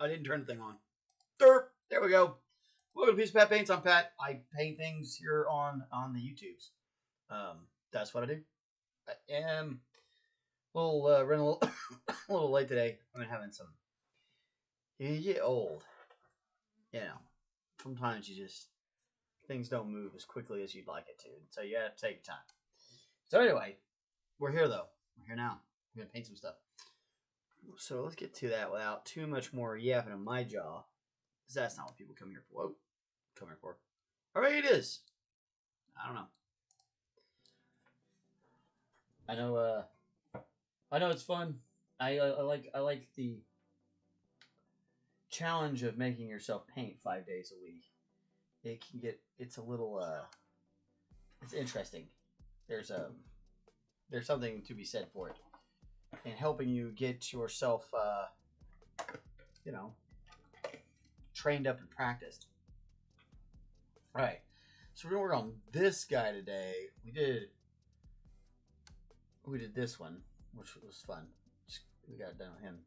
I didn't turn the thing on. Derp. There we go. Welcome to Piece of Pat Paints. I'm Pat. I paint things here on the YouTubes. That's what I do. I am running a little, a little late today. I'm having some. You get old. You know, sometimes things don't move as quickly as you'd like it to. So you gotta take your time. So anyway, we're here though. We're here now. We're gonna paint some stuff. So let's get to that without too much more yapping on my jaw. Because that's not what people come here for. Whoa. Come here for. Or maybe it is. I don't know. I know it's fun. I like the challenge of making yourself paint 5 days a week. It's a little it's interesting. There's something to be said for it. And helping you get yourself trained up and practiced. Alright. So we're gonna work on this guy today. We did this one, which was fun. We got done with him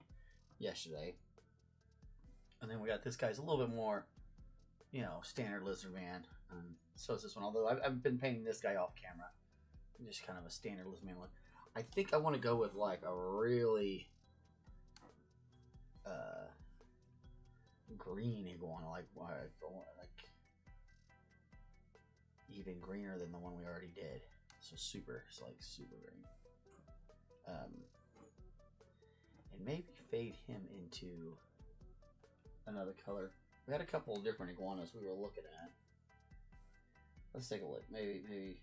yesterday. And then we got this guy's a little bit more, standard Lizardman. So is this one. Although I've been painting this guy off camera. Just kind of a standard Lizardman look. I think I want to go with like a really green iguana, like even greener than the one we already did. So it's like super green. And maybe fade him into another color. We had a couple of different iguanas we were looking at. Let's take a look. Maybe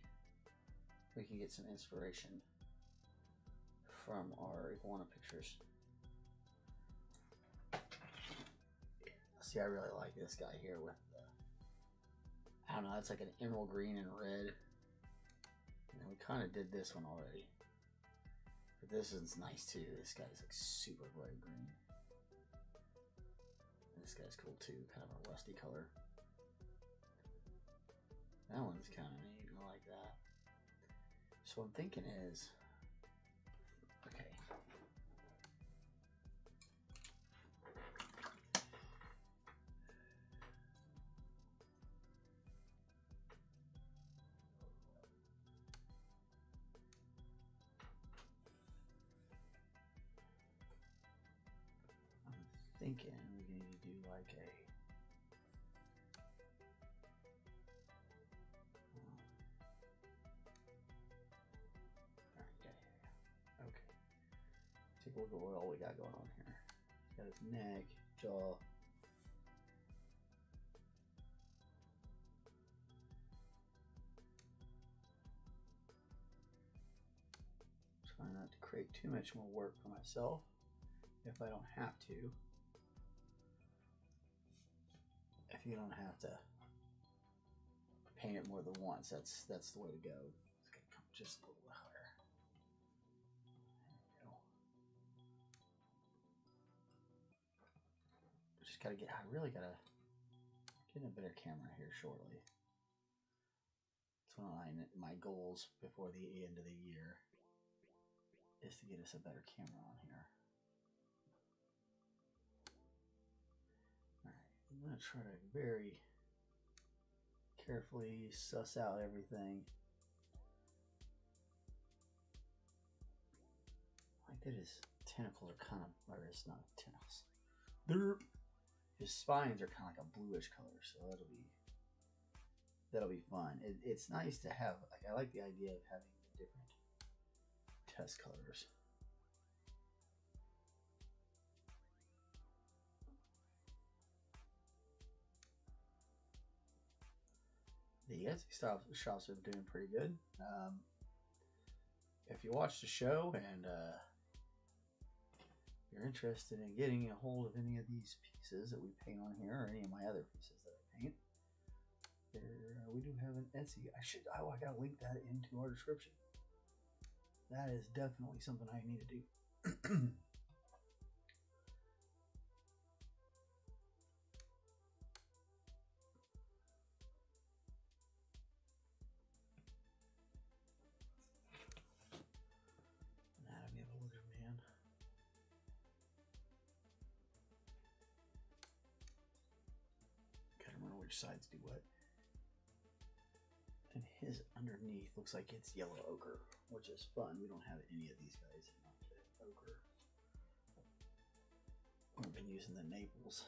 we can get some inspiration from our iguana pictures. See, I really like this guy here with I don't know, it's like an emerald green and red. And we kind of did this one already. But this one's nice too. This guy's like super bright green. This guy's cool too, kind of a rusty color. That one's kind of neat. I like that. So what I'm thinking is, okay. I'm thinking we need to do like a take a look at what all we got going on here. Got his neck, jaw. Try not to create too much more work for myself if I don't have to. If you don't have to paint it more than once, that's the way to go. It's gonna come just a little higher. There we go. I really gotta get a better camera here shortly. It's one of my goals before the end of the year is to get us a better camera on here. Alright, I'm gonna try to very carefully suss out everything. Like that his tentacles are kind of, or it's not tentacles. His spines are kind of like a bluish color, so that'll be fun. It's nice to have. Like, I like the idea of having the different test colors. The Etsy shops are doing pretty good. If you watch the show and you're interested in getting a hold of any of these pieces that we paint on here, or any of my other pieces that I paint, we do have an Etsy. I gotta link that into our description. That is definitely something I need to do. Anatomy of a Lizardman. which sides do what. And his underneath looks like it's yellow ochre, which is fun. We don't have any of these guys in ochre. We've been using the Naples.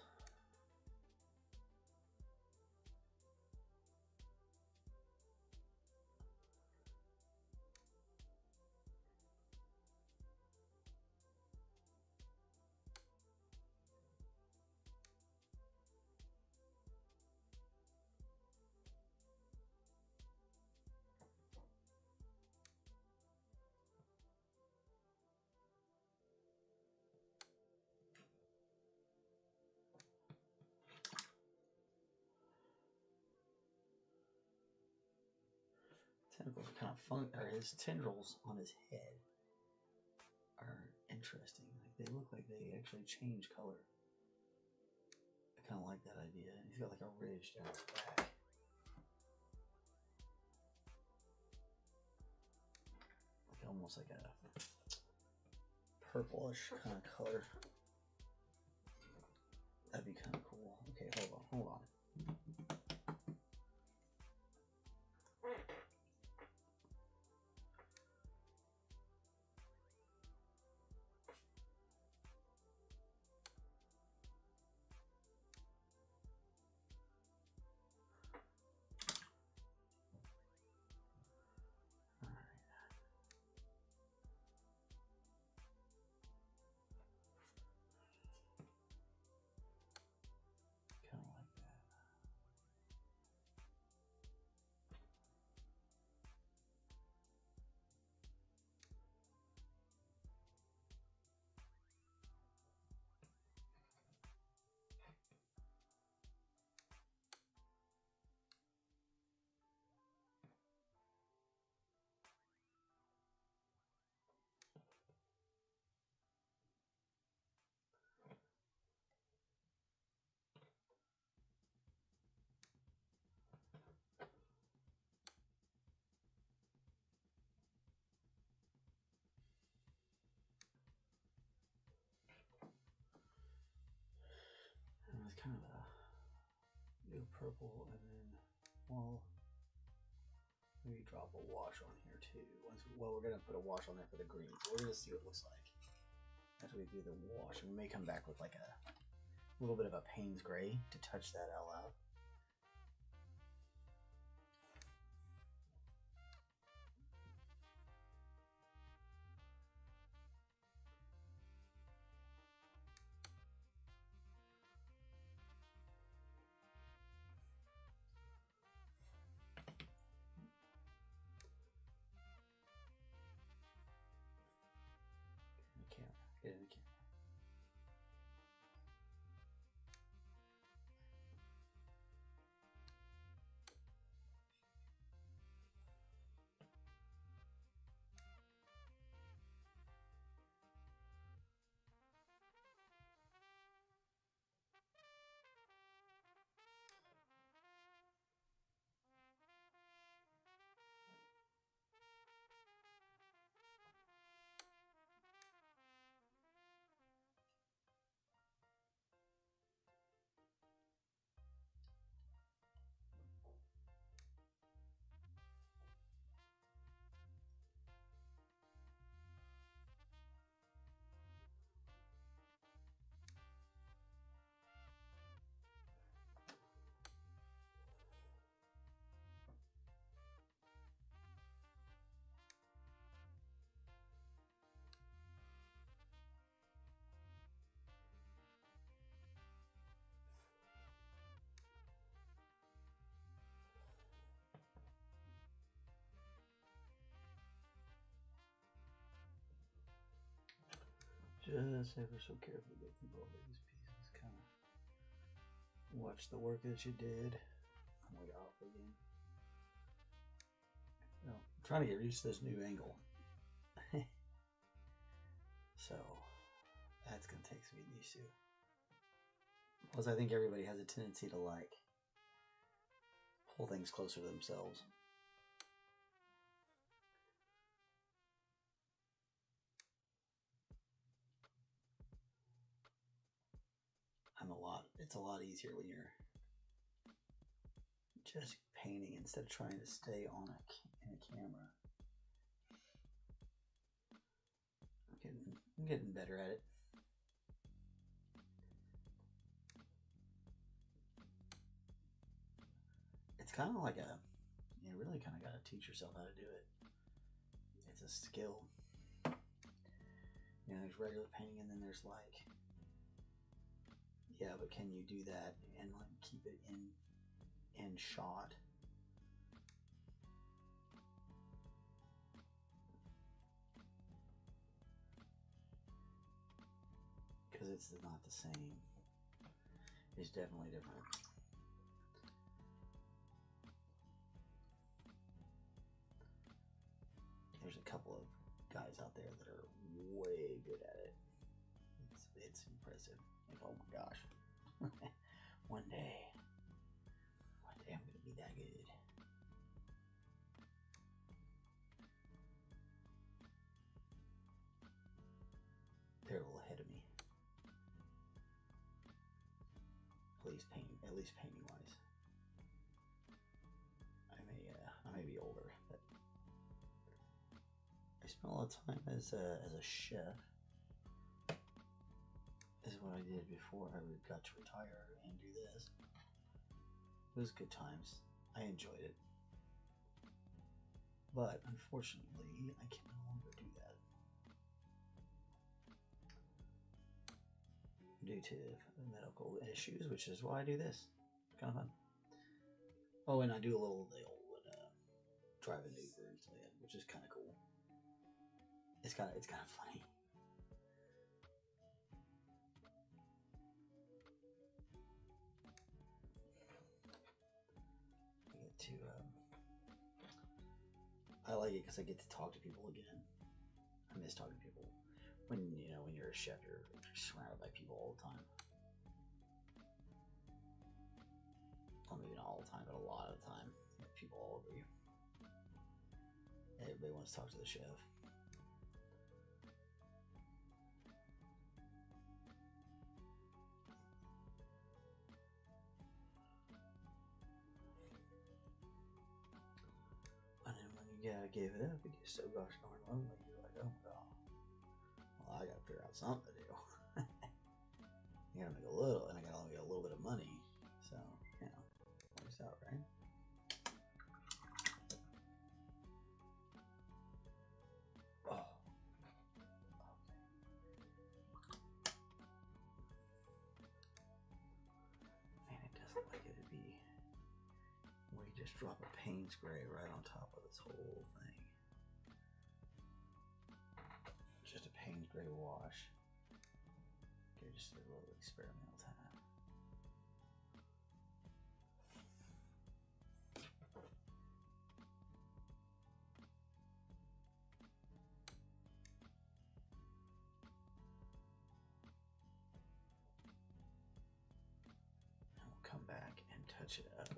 Tentacles are kind of fun, or his tendrils on his head are interesting. Like they look like they actually change color. I kind of like that idea. He's got like a ridge down his back. Like almost like a purplish kind of color. That'd be kind of cool. Okay, hold on. It's kind of a new purple, and then, well, maybe drop a wash on here too. We're gonna put a wash on there for the green, so we're gonna see what it looks like after we do the wash. And we may come back with like a little bit of a Payne's gray to touch that all out. Get in the camera. Just ever so carefully go through all these pieces, kind of watch the work that you did. I'm way off again. Well, I'm trying to get used to this new angle. So that's going to take some getting used to. Plus, I think everybody has a tendency to like pull things closer to themselves. It's a lot easier when you're just painting instead of trying to stay on in a camera. I'm getting better at it. It's kind of like you really kind of got to teach yourself how to do it. It's a skill. You know, there's regular painting, and then there's like, yeah, but can you do that and like keep it in shot? Because it's not the same. It's definitely different. There's a couple of guys out there that are way good at it. It's impressive. Like, oh my gosh. One day I'm gonna be that good. They're a little ahead of me. At least painting wise. I may be older, but I spent a lot of time as a chef. This is what I did before I got to retire and do this. It was good times. I enjoyed it. But unfortunately, I can no longer do that due to medical issues, which is why I do this. It's kind of fun. Oh, and I do the old driving Uber instead, which is kind of cool. It's kind of funny. I like it because I get to talk to people again. I miss talking to people. When you're a chef, you're surrounded by people all the time. Well, maybe not all the time, but a lot of the time. You have people all over you. Everybody wants to talk to the chef. And then when you gotta give it up, it gets so gosh darn lonely. You're like, oh my god. Well, I gotta figure out something to do. I gotta make a little, and I gotta only get a little bit of money. So, works out, right? Oh. Man, it doesn't like it to be where you just drop a Payne's Gray right on top of this whole thing. Just a Payne's Gray wash. Okay, just a little experimental time. And we'll come back and touch it up.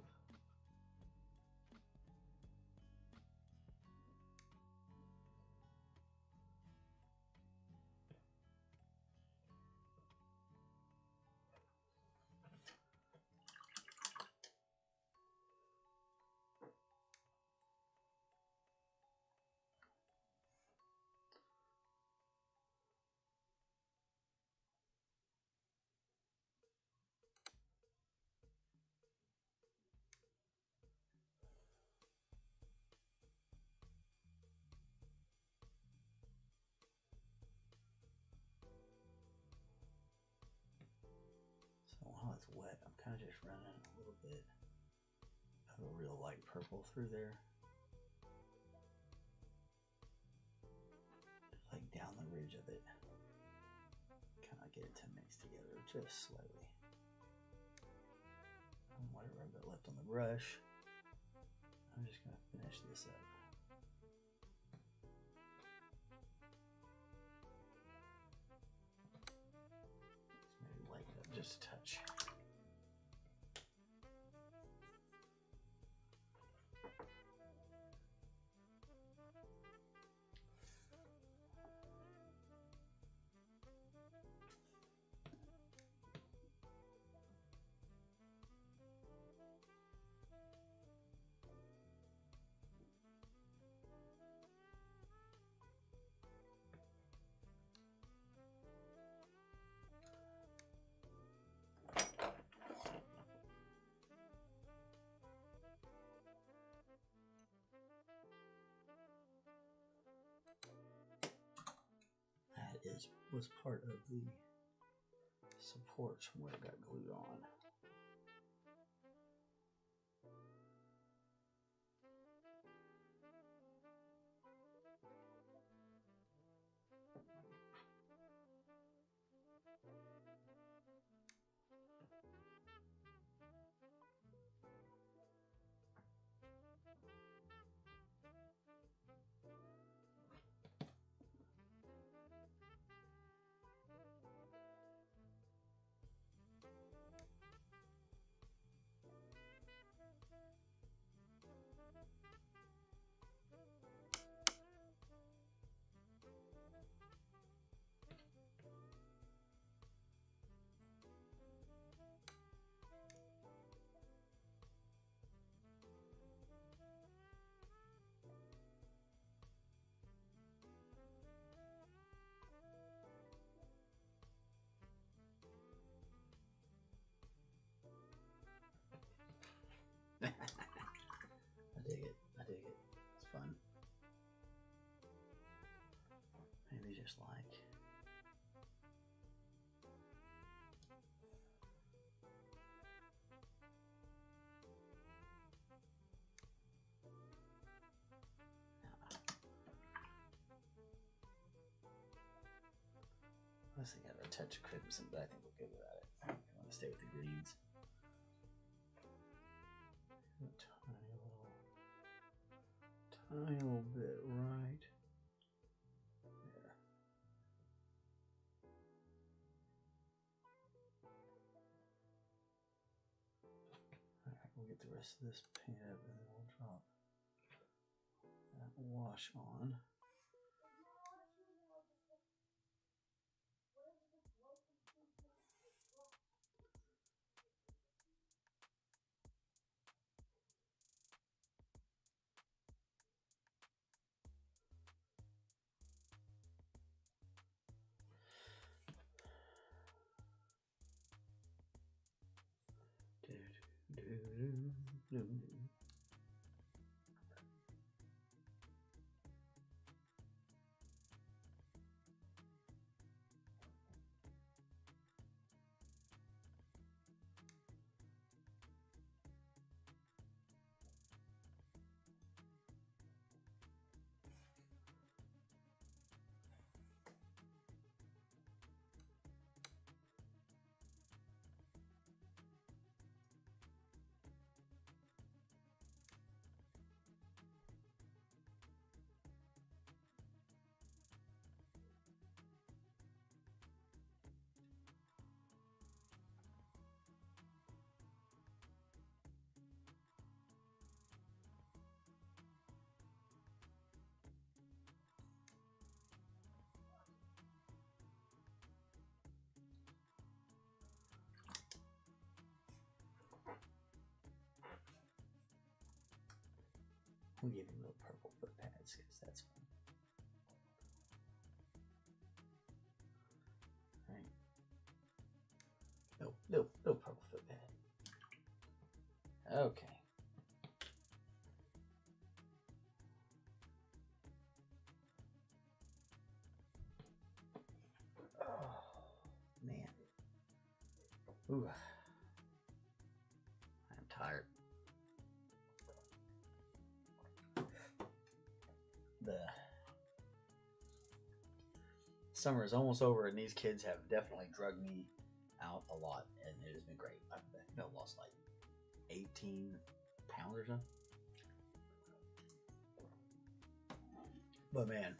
So while it's wet, I'm kind of just running a little bit of a real light purple through there. Like down the ridge of it. Kind of get it to mix together just slightly. And whatever I've got left on the brush, I'm just going to finish this up. Maybe lighten it up just a touch. was part of the supports from where it got glued on. I dig it. I dig it. It's fun. Maybe just like I was thinking of a touch of crimson, but I think we're good without it. I want to stay with the greens. A tiny little bit right there. Alright, we'll get the rest of this paint up and then we'll drop that wash on. We'll give him little purple foot pads because that's fun. Right. No purple foot pad. Okay. Oh, man. Ooh. I'm tired. The summer is almost over, and these kids have definitely drugged me out a lot, and it has been great. I've lost like 18 pounds or something. But man,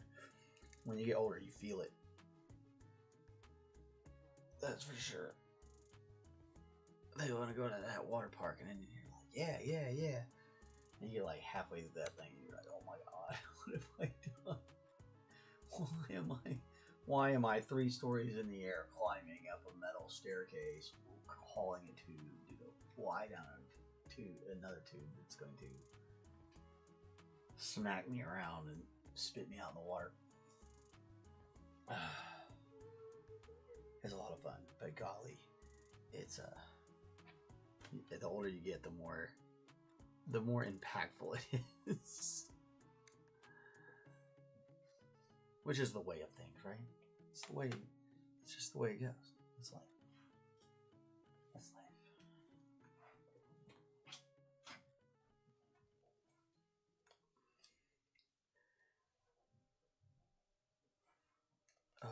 when you get older, you feel it. That's for sure. They want to go to that water park, and then you're like, yeah. And you're like halfway through that thing, and you're like, oh my god, what have I done? Why am I 3 stories in the air climbing up a metal staircase, hauling a tube to go fly down another tube that's going to smack me around and spit me out in the water? It's a lot of fun, but golly, it's the older you get, the more impactful it is. Which is the way of things, right? It's the way. It's just the way it goes. It's life. That's life. Oh.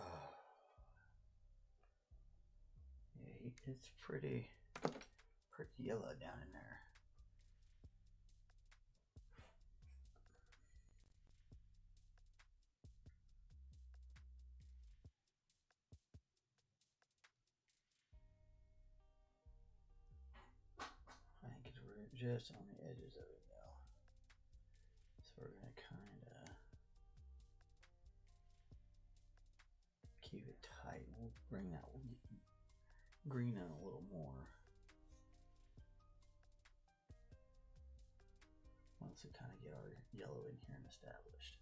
Yeah, it's pretty yellow down in there. I think we're just on the edges of it now. So we're going to kind of keep it tight. We'll bring that green in a little more. Once we kind of get our yellow in here and established.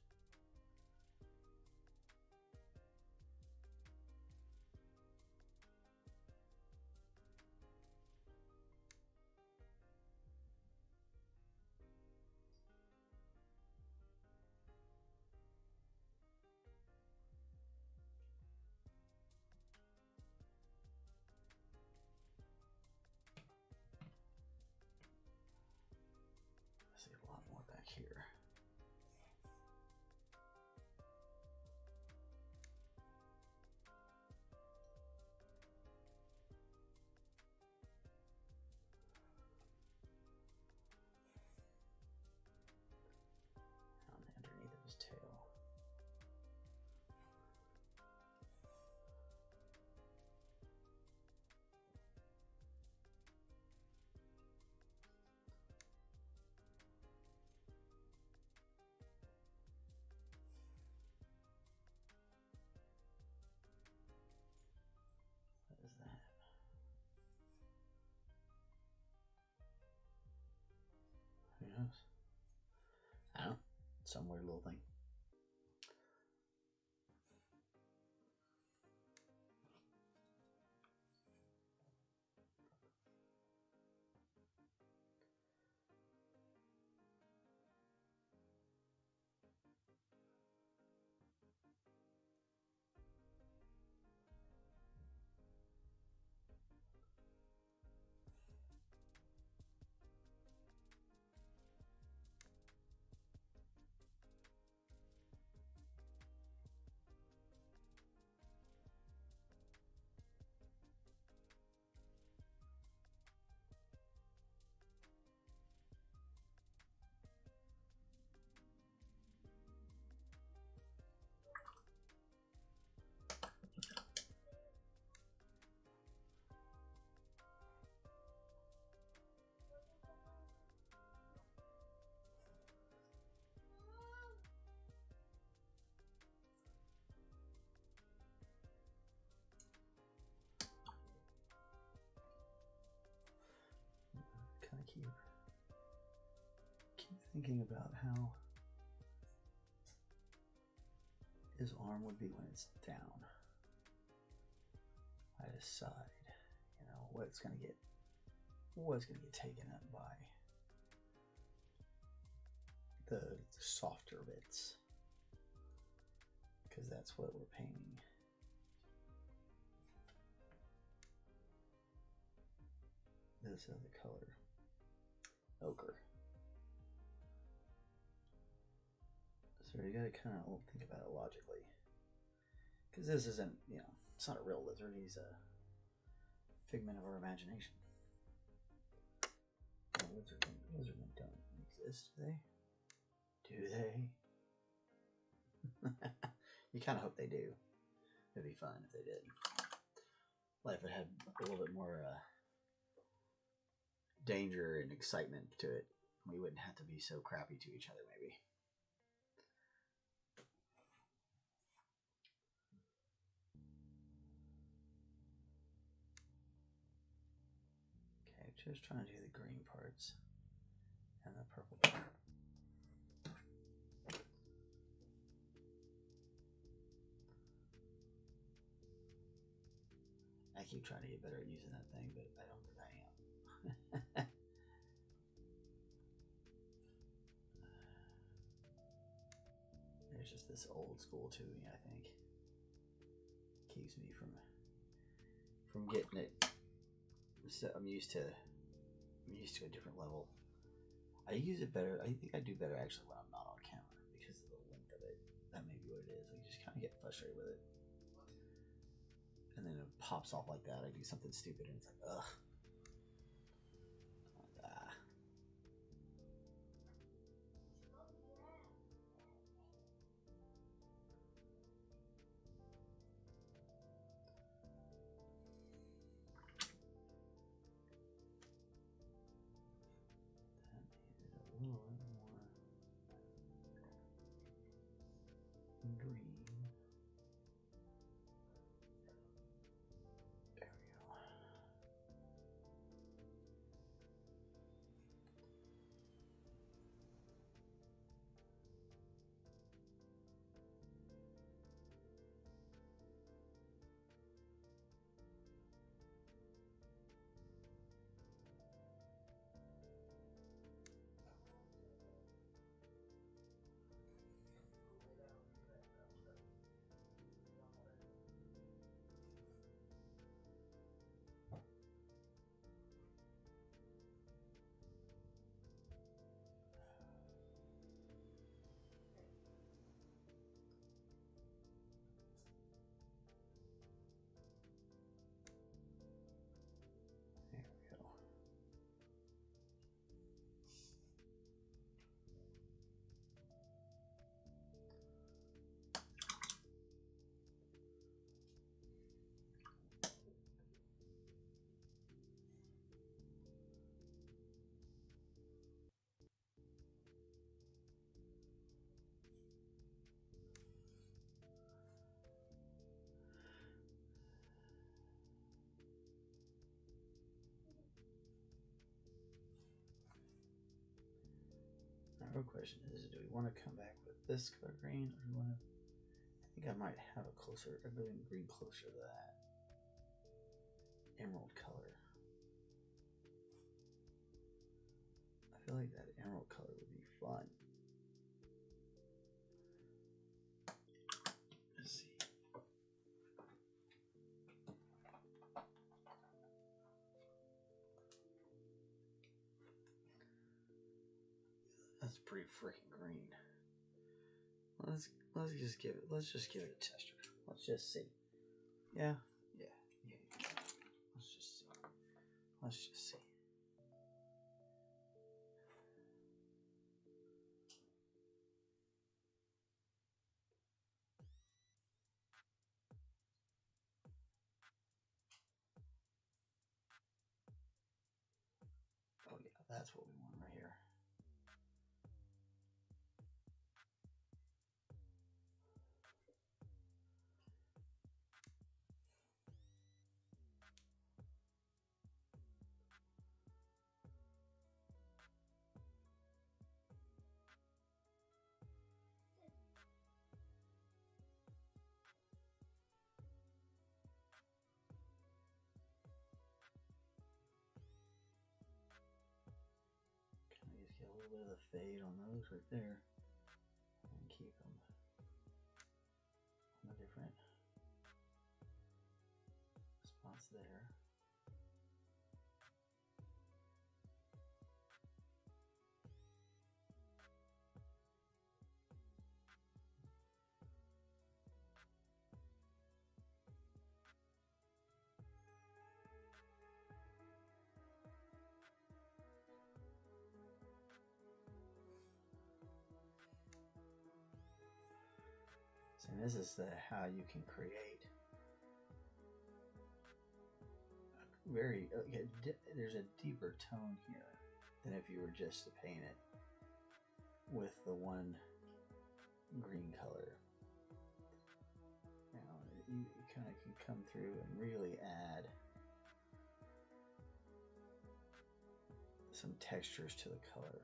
I see a lot more back here. Underneath of his tail. What is that? Who knows? I don't know. Some weird little thing. Kind of keep thinking about how his arm would be when it's down at his side. You know, what's gonna get taken up by the softer bits, because that's what we're painting. This other color, ochre. So you gotta kind of think about it logically, because this isn't, you know, it's not a real lizard. He's a figment of our imagination. Lizardmen don't exist, do they? Do they? You kind of hope they do. It'd be fun if they did. Life would have a little bit more danger and excitement to it. We wouldn't have to be so crappy to each other, maybe. Okay, just trying to do the green parts and the purple part. I keep trying to get better at using that thing, but I don't think I am. There's just this old school to me, I think. keeps me from getting it. So I'm used to a different level. I use it better. I think I do better actually when I'm not on camera because of the length of it. That may be what it is. I just kind of get frustrated with it, and then it pops off like that. I do something stupid, and it's like, ugh. Ah. A little bit more green. There we go. There we go. My real question is, do we want to come back with this color green, or do we want to? I think I might have a green closer to that emerald color. I feel like that emerald color would be fun. Let's see. That's pretty freaking green. Let's just give it a tester. Let's just see. Yeah. Let's just see. Oh yeah, that's what we want right here. Just get a little bit of the fade on those right there and keep them on the different spots there. And this is how you can create a very there's a deeper tone here than if you were just to paint it with the one green color. Now you kind of can come through and really add some textures to the color.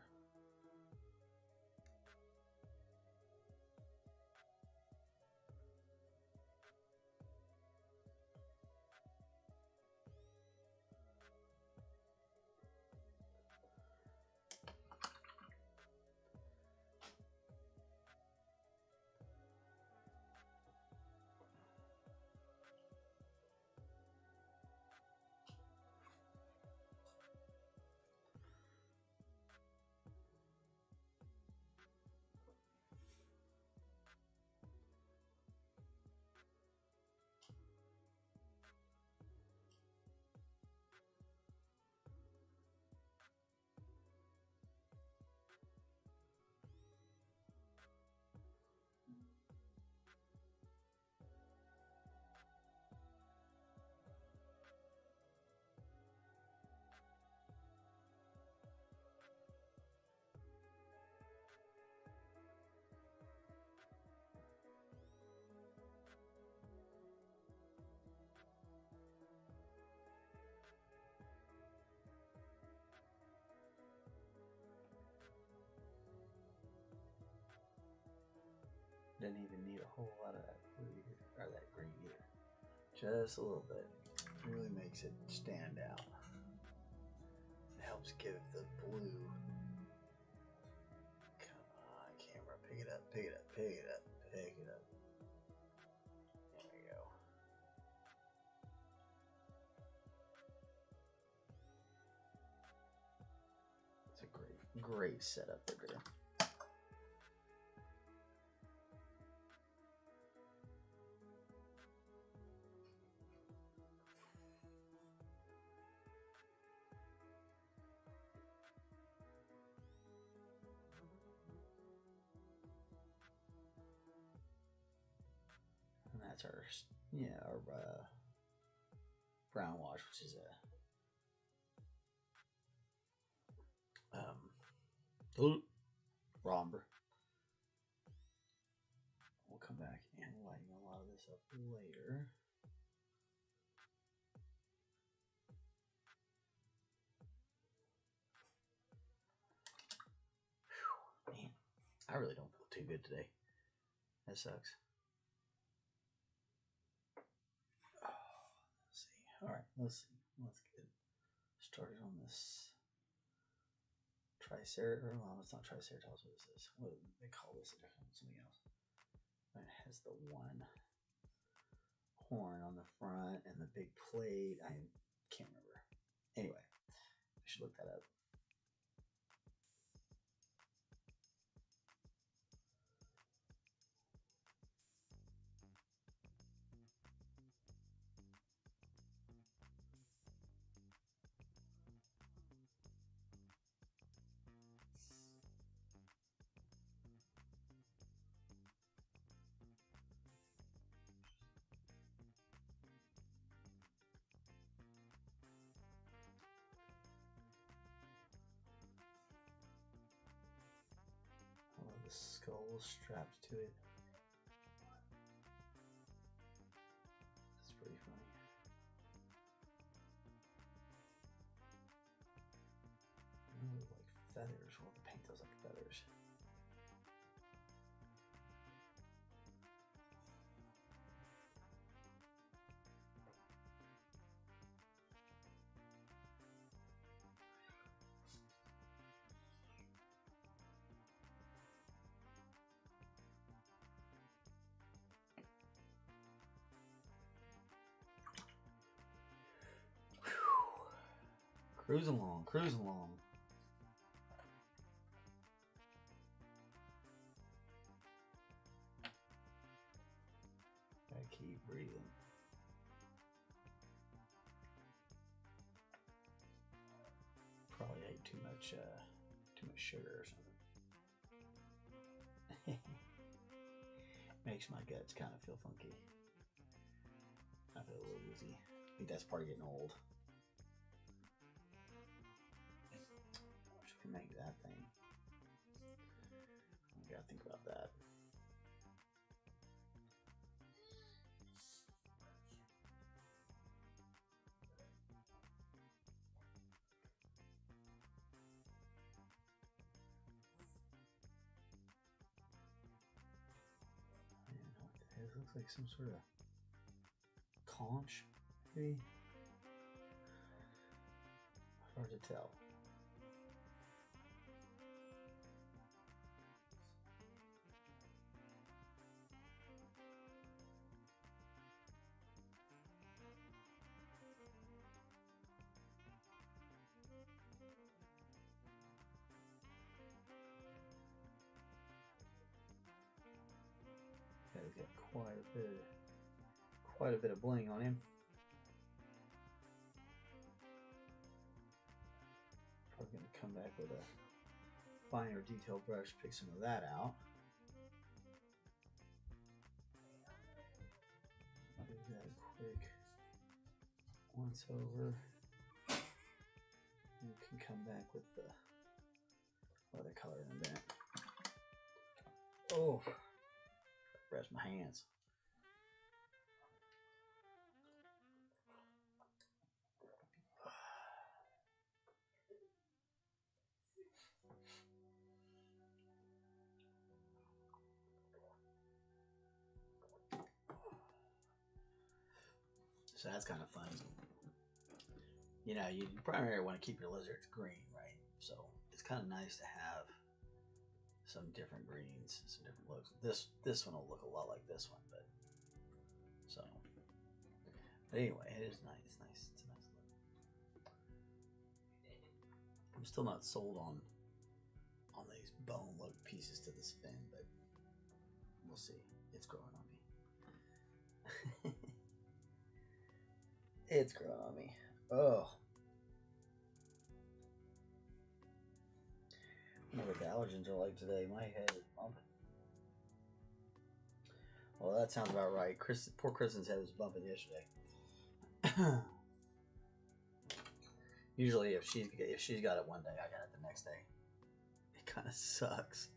Didn't even need a whole lot of that blue either, or that green either. Just a little bit. Really makes it stand out. It helps give the blue. Come on, camera, pick it up, pick it up, pick it up, pick it up. There we go. It's a great setup right there. And that's our, our brown wash, which is a romber. We'll come back and lighten a lot of this up later. Whew, man, I really don't feel too good today. That sucks. Let's see. All right, let's get started on this triceratops. Well, it's not triceratops. What is this? What do they call this? Something else. It has the one horn on the front and the big plate. I can't remember. Anyway, I should look that up. I love the skull strapped to it. That's pretty funny. I really like feathers. We'll paint those like feathers. Cruising along, cruising along. Gotta keep breathing. Probably ate too much sugar or something. Makes my guts kind of feel funky. I feel a little woozy. I think that's part of getting old. Can make that thing. I gotta think about that. Man, what the heck? It looks like some sort of conch, maybe? Hard to tell. He's got quite a bit of bling on him. Probably going to come back with a finer detail brush, pick some of that out. Do that quick once over. You can come back with the other color in a minute. Oh, rest my hands. So that's kind of fun. You know, you primarily want to keep your lizards green, right? So it's kind of nice to have some different greens, some different looks. This one will look a lot like this one, but so. But anyway, it is nice. It's nice. It's a nice look. I'm still not sold on these bone look pieces to this fin, but we'll see. It's growing on me. It's growing on me. Oh. I wonder what the allergens are like today. My head is bumping. Well, that sounds about right. Poor Kristen's head was bumping yesterday. Usually, if she's got it one day, I got it the next day. It kind of sucks.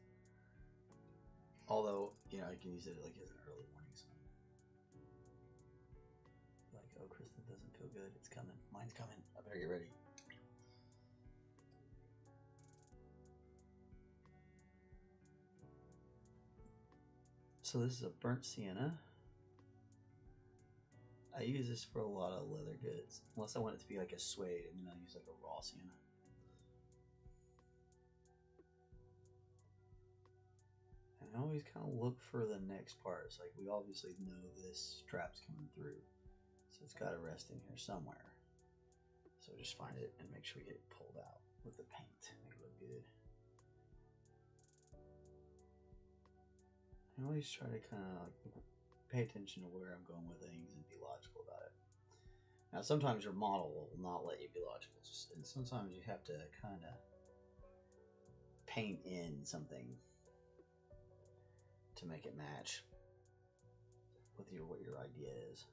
Although, you know, you can use it like as an early warning sign. Like, oh, Kristen doesn't feel good. It's coming. Mine's coming. I better get ready. So this is a burnt sienna. I use this for a lot of leather goods, unless I want it to be like a suede, and then I use like a raw sienna. And I always kind of look for the next parts. Like, we obviously know this strap's coming through, so it's got to rest in here somewhere. So just find it and make sure we get it pulled out with the paint. Make it look good. I always try to kind of like pay attention to where I'm going with things and be logical about it. Now, sometimes your model will not let you be logical, and sometimes you have to kind of paint in something to make it match with what your idea is,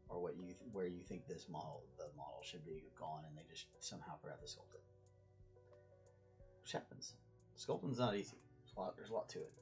or where you think the model should be gone, and they just somehow forgot to sculpt it, which happens. Sculpting's not easy. There's a lot to it.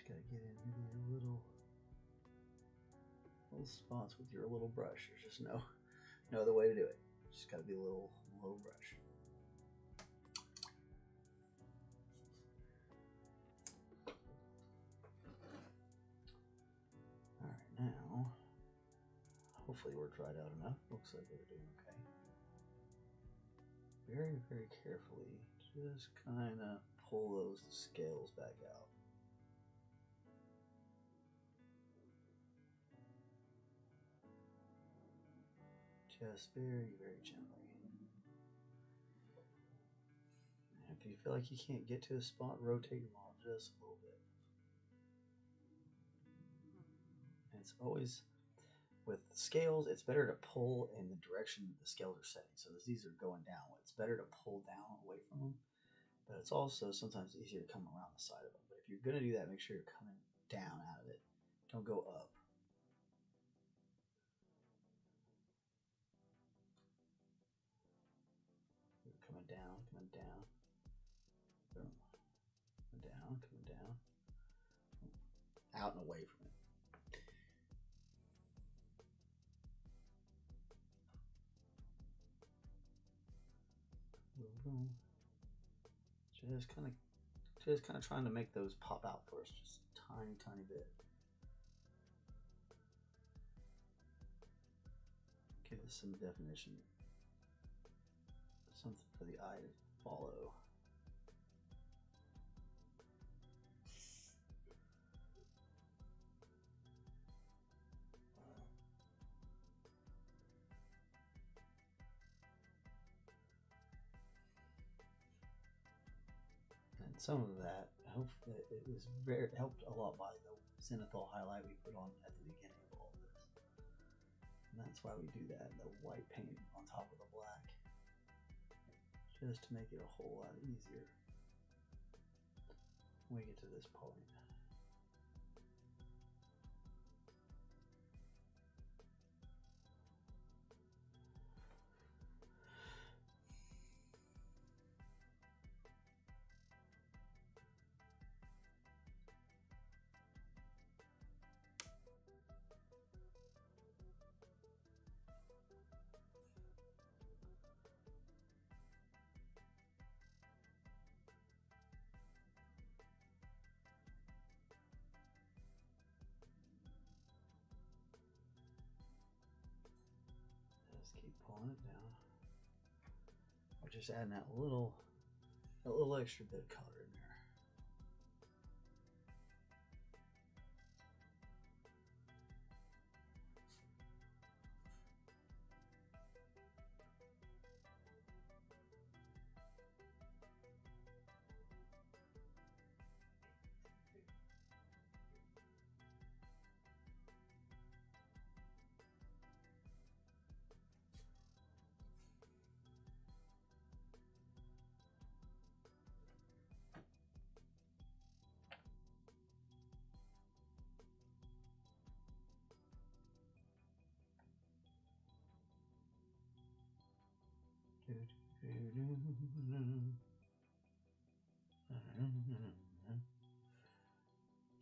Gotta get into your little spots with your little brush. There's just no other way to do it. Just gotta be a little brush. All right, now hopefully we're dried out enough. Looks like we're doing okay. Very, very carefully, just kind of pull those scales back out. Just very, very gently. And if you feel like you can't get to a spot, rotate your model just a little bit. And it's always, with scales, it's better to pull in the direction the scales are setting. So as these are going down, it's better to pull down away from them. But it's also sometimes easier to come around the side of them. But if you're going to do that, make sure you're coming down out of it. Don't go up. Coming down, boom, coming down, out and away from it. Boom, boom. Just kind of trying to make those pop out for us, just tiny bit. Give this some definition. Something for the eye to follow. And some of that it was helped a lot by the zenithal highlight we put on at the beginning of all of this. And that's why we do that, the white paint on top of the black. Just to make it a whole lot easier when we get to this point. Just keep pulling it down. We're just adding that little extra bit of color in there.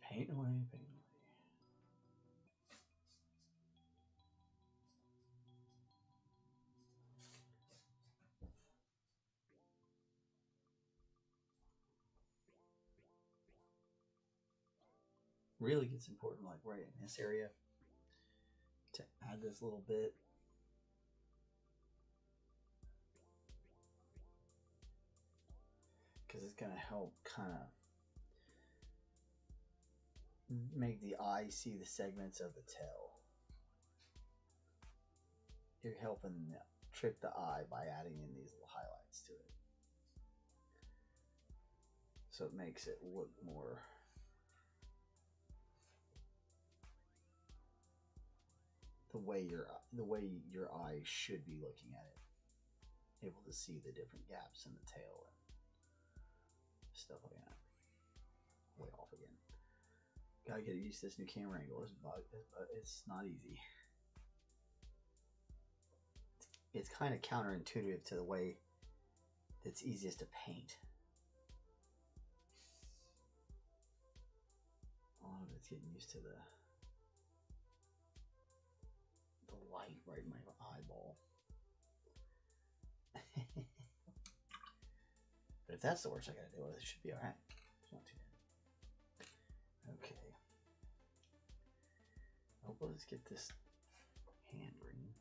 Paint away, paint away. Really gets important, like right in this area, to add this little bit. Because it's going to help kind of make the eye see the segments of the tail. You're helping trick the eye by adding in these little highlights to it. So it makes it look more the way your eye should be looking at it. Able to see the different gaps in the tail and stuff like that. Way off again. Gotta get used to this new camera angle. It's not easy. It's kind of counterintuitive to the way it's easiest to paint. A lot of it's getting used to the light right in my eyeball. But if that's the worst I gotta do, it should be alright. It's not too bad. Okay. Oh, let's get this hand green.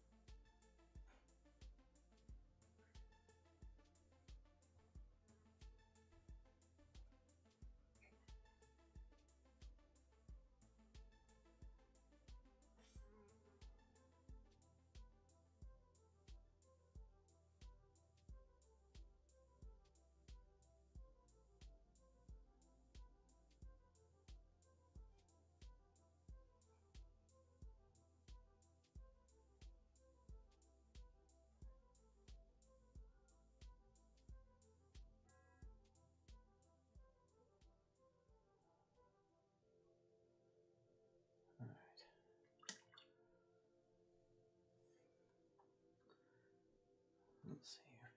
Let's see here.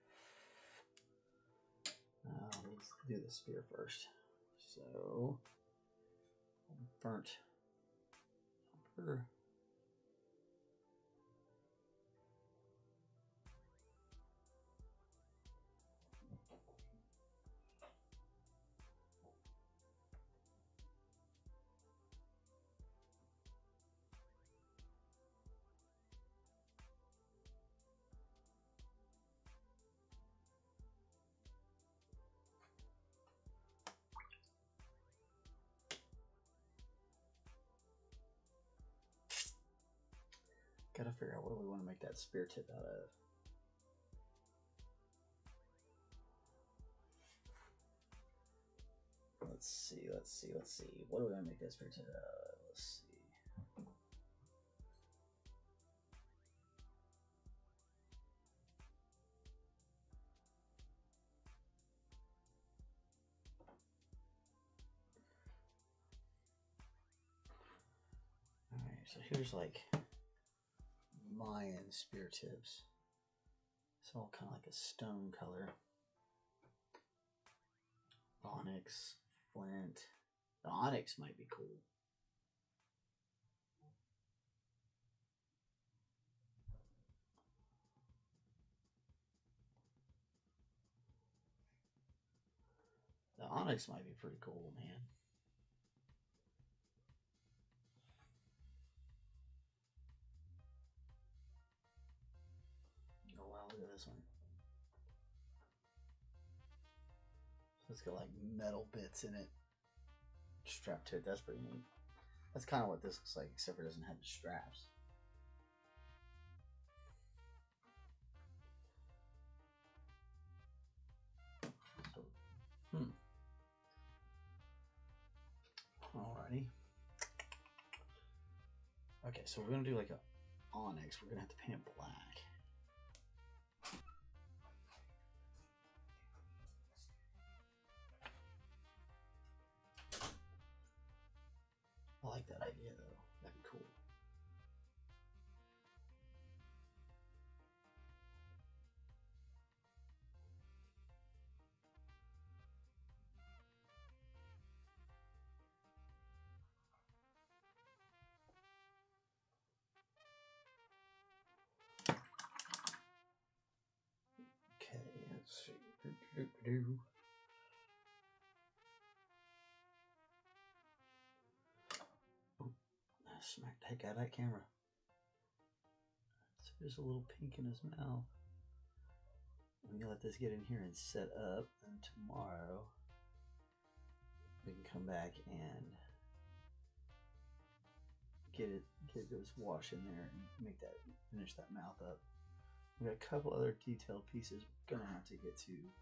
Let's do the spear first. So, burnt umber. Gotta figure out what we want to make that spear tip out of. Let's see. What do we want to make that spear tip out of? Let's see. Alright, so here's like Mayan spear tips. It's all kind of like a stone color. Onyx, flint. The onyx might be cool. The onyx might be pretty cool, man. It's got like metal bits in it strapped to it. That's pretty neat. That's kind of what this looks like, except for it doesn't have the straps. So, alrighty. Okay, so we're gonna do like a onyx. We're gonna have to paint it black. I like that idea though. That'd be cool. Okay, let's see. Oh, I smacked the heck out of that camera. So there's a little pink in his mouth. I'm gonna let this get in here and set up, and tomorrow we can come back and get those wash in there and finish that mouth up. We got a couple other detailed pieces we're gonna have to get to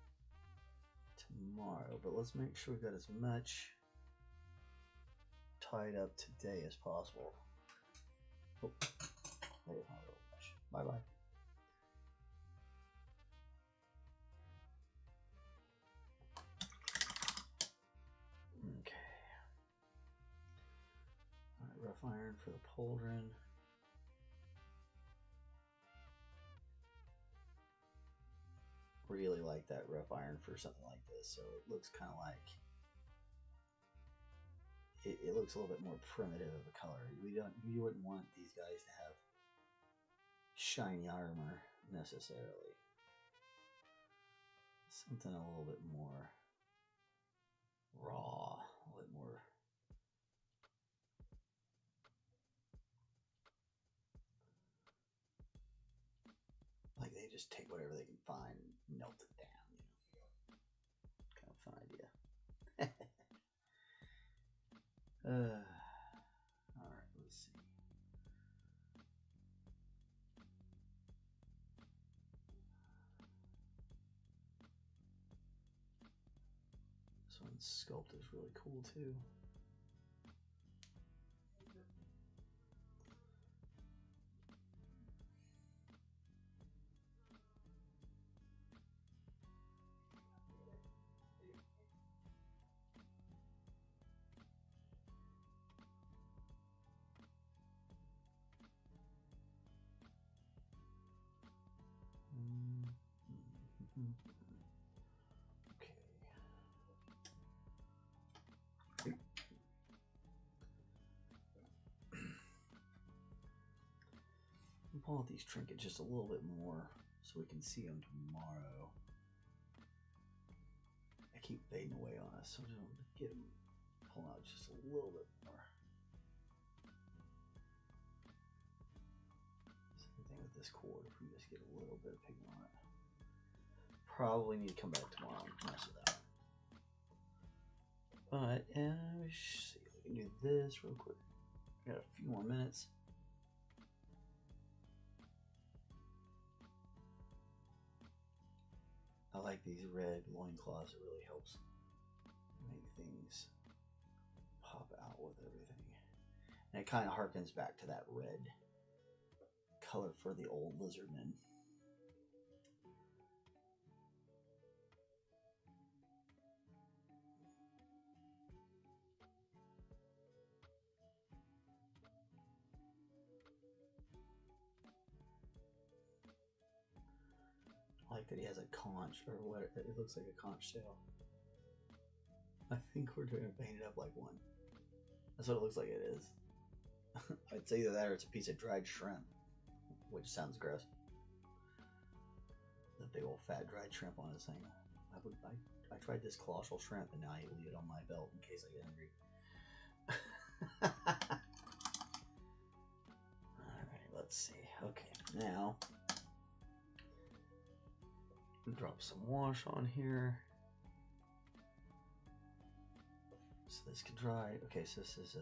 tomorrow, but let's make sure we got as much tied up today as possible. Oh, there's my little wash. Bye bye. Okay. Alright, rough iron for the pauldron. Really like that rough iron for something like this, so it looks kind of like it looks a little bit more primitive of a color. You wouldn't want these guys to have shiny armor necessarily. Something a little bit more raw, a little bit more. Like they just take whatever they can find and melt it down, you know. Kind of fun idea. Alright, let's see. This one's sculpt is really cool too. Okay. I'll pull out these trinkets just a little bit more so we can see them tomorrow. I keep fading away on us, so I'm going to get them pull out just a little bit more. Same thing with this cord, if we just get a little bit of pigment on it. Probably need to come back tomorrow and mess with that. But let's see, we can do this real quick. We got a few more minutes. I like these red loincloths. It really helps make things pop out with everything. And it kind of harkens back to that red color for the old Lizardmen. I like that he has a conch, or what it looks like a conch tail. I think we're going to paint it up like one. That's what it looks like it is. I'd say either that or it's a piece of dried shrimp, which sounds gross. The big old fat dried shrimp on this thing. I tried this colossal shrimp and now I leave it on my belt in case I get hungry. Alright, let's see. Okay, now drop some wash on here. So this can dry. Okay, so this is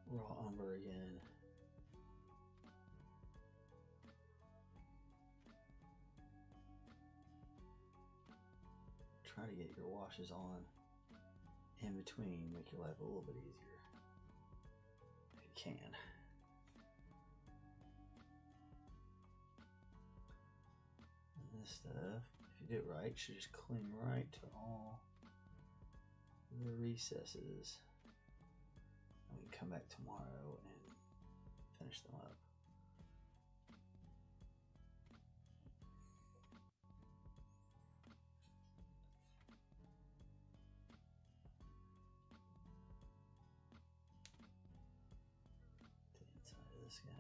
raw umber again. Try to get your washes on in between, make your life a little bit easier if you can. And this stuff, if you do it right, should just cling right to all the recesses. And we can come back tomorrow and finish them up. This guy.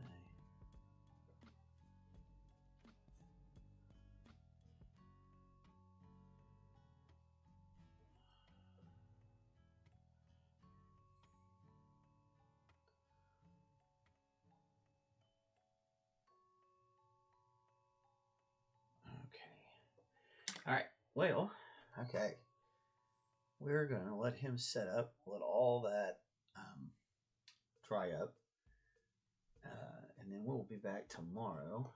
Okay. All right. Well, okay. We're gonna let him set up, let all that dry up. And then we'll be back tomorrow.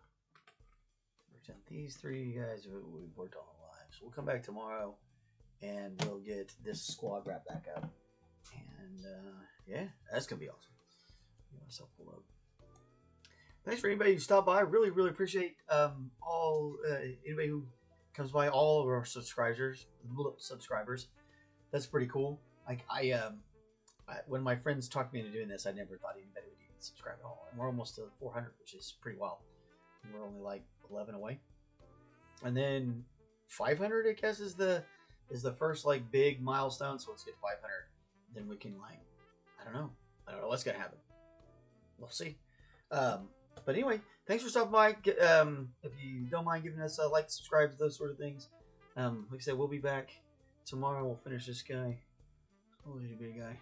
These three guys we've worked on live. So we'll come back tomorrow and we'll get this squad wrapped back up. And yeah, that's going to be awesome. Get myself pulled up. Thanks for anybody who stopped by. Really, really appreciate anybody who comes by, all of our subscribers. That's pretty cool. Like when my friends talked me into doing this, I never thought anybody would even subscribe at all. And we're almost to 400, which is pretty wild. And we're only like 11 away. And then 500, I guess, is the first like big milestone. So let's get 500. Then we can I don't know what's gonna happen. We'll see. But anyway, thanks for stopping by. If you don't mind giving us a like, subscribe, those sort of things. Like I said, we'll be back tomorrow. We'll finish this guy. Oh, he's a big guy.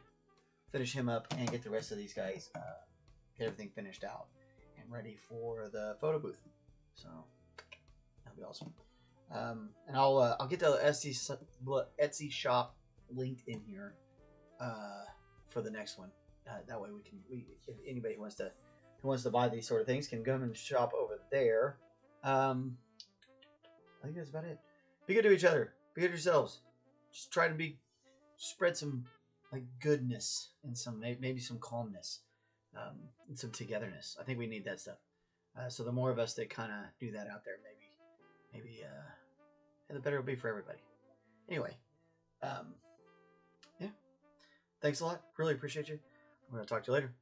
Finish him up and get the rest of these guys, get everything finished out and ready for the photo booth. So that'll be awesome. And I'll get the Etsy shop linked in here for the next one. That way if anybody who wants to buy these sort of things can come and shop over there. I think that's about it. Be good to each other. Be good to yourselves. Just try to spread some goodness and maybe some calmness, and some togetherness. I think we need that stuff. So the more of us that kind of do that out there, maybe the better it'll be for everybody. Anyway, yeah. Thanks a lot. Really appreciate you. I'm gonna talk to you later.